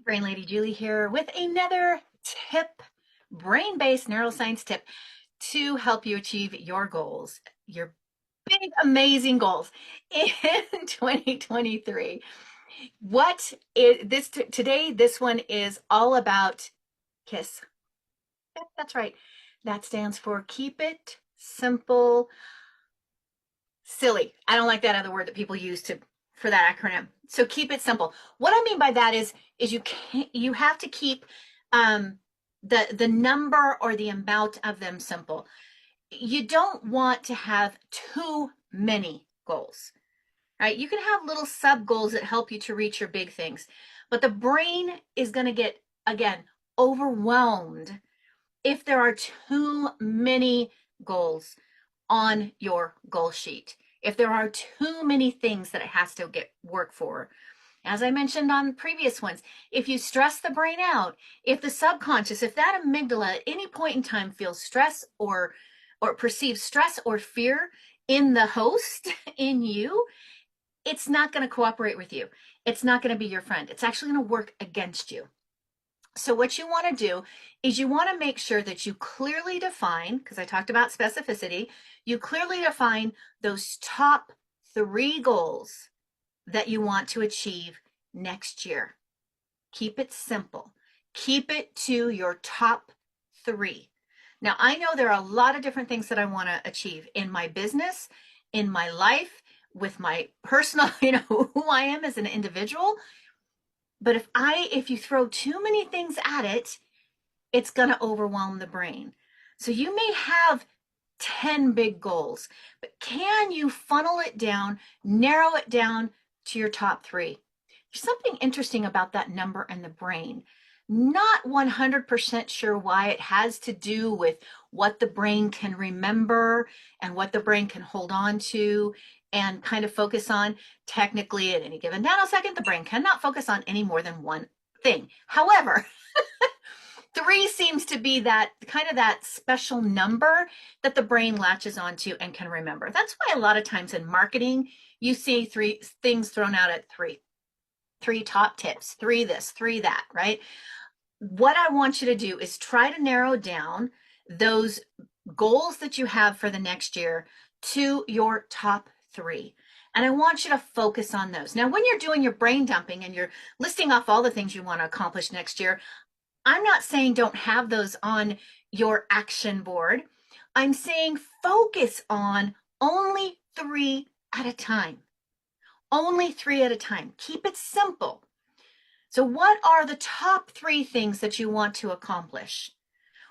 Brain Lady Julie here with another tip, brain-based neuroscience tip to help you achieve your goals, your big, amazing goals in 2023. What is this today? This one is all about KISS. Yep, that's right. That stands for Keep It Simple, Silly. I don't like that other word that people use to for that acronym. So keep it simple. What I mean by that is you have to keep the number or the amount of them simple. You don't want to have too many goals, right? You can have little sub goals that help you to reach your big things, but the brain is going to get, again, overwhelmed if there are too many goals on your goal sheet. If there are too many things that it has to get work for. As I mentioned on previous ones, if you stress the brain out, if the subconscious, if that amygdala at any point in time feels stress or perceives stress or fear in the host, in you, it's not going to cooperate with you. It's not going to be your friend. It's actually going to work against you. So what you want to do is you want to make sure that you clearly define, because I talked about specificity, you clearly define those top 3 goals that you want to achieve next year. Keep it simple. Keep it to your top 3. Now, I know there are a lot of different things that I want to achieve in my business, in my life, with my personal, who I am as an individual. But if you throw too many things at it, it's going to overwhelm the brain. So you may have 10 big goals, but can you funnel it down, narrow it down to your top 3? There's something interesting about that number and the brain. Not 100% sure why. It has to do with what the brain can remember and what the brain can hold on to and kind of focus on. Technically, at any given nanosecond, the brain cannot focus on any more than one thing. However, 3 seems to be that kind of that special number that the brain latches onto and can remember. That's why a lot of times in marketing, you see 3 things thrown out at 3. 3 top tips, 3 this, 3 that, right? What I want you to do is try to narrow down those goals that you have for the next year to your top 3. And I want you to focus on those. Now, when you're doing your brain dumping and you're listing off all the things you want to accomplish next year, I'm not saying don't have those on your action board. I'm saying focus on only 3 at a time. Only 3 at a time. Keep it simple. So what are the top 3 things that you want to accomplish?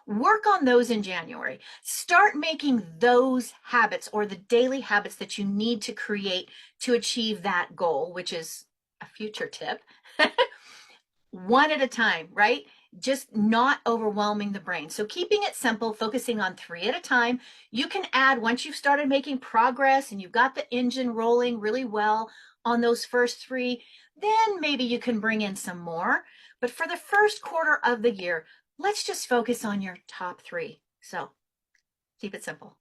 Work on those in January. Start making those habits or the daily habits that you need to create to achieve that goal, which is a future tip. One at a time, right? Just not overwhelming the brain. So keeping it simple, focusing on 3 at a time. You can add, once you've started making progress and you've got the engine rolling really well on those first 3, then maybe you can bring in some more. But for the first quarter of the year, let's just focus on your top 3. So keep it simple.